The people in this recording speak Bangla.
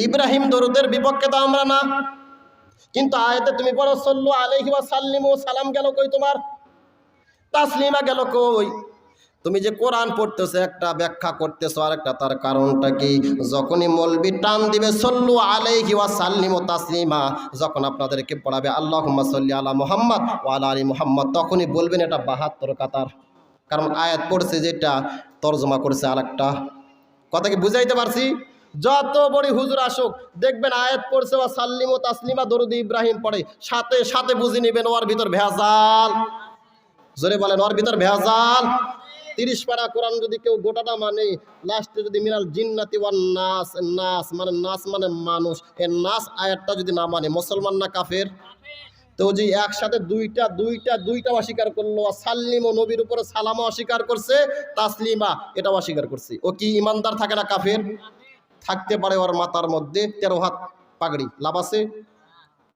ইব্রাহিম দরুদের বিপক্ষে তো আমরা না, কিন্তু আয়াতে তুমি পড়ো সাল্লু আলাইহি ওয়া সাল্লিমু, সালাম গেল কই তোমার? তাসলিমা গেল কই? তুমি যে কোরআন পড়তেছো একটা ব্যাখ্যা করতেছো আর একটা, তার কারণটা কি? যখনই মৌলবি টান দিবে সাল্লু আলাইহি ওয়া সাল্লিমু তাসলিমা, যখন আপনাদেরকে পড়াবে আল্লাহুম্মা সাল্লি আলা মুহাম্মদ ওয়া আলা আলি মুহাম্মদ, তখনই বলবেন এটা 72 কাতার। কারণ আয়াত পড়ছে যেটা, তরজমা করছে আরেকটা। কথা কি বুঝাইতে পারছি? যত বড় হুজুর আসুক, দেখবেন আয়াত পড়ছে ওয়া সাল্লিমু তাসলিমা, দরুদ ইব্রাহিম পড়ে, সাথে সাথে বুঝে নেবেন ওর ভিতর ভেজাল। জোরে বলেন, ওর ভিতর ভেজাল। 30 পারা কোরআন যদি কেউ গোটাটা মানে, লাস্টে যদি মিনাল জিন্নাতি ওয়ান নাস, নাস মানে মানুষ, এই নাস আয়াতটা যদি না মানে, মুসলমান না কাফের? তো যে একসাথে দুইটা অস্বীকার করলো, সাল্লিম ও নবীর উপরে সালামও অস্বীকার করছে, তাসলিমা এটাও অস্বীকার করছে, ও কি ইমানদার থাকে না কাফের? থাকতে পারে ওর মাথার মধ্যে 13 হাত পাগড়ি, লাভ আছে?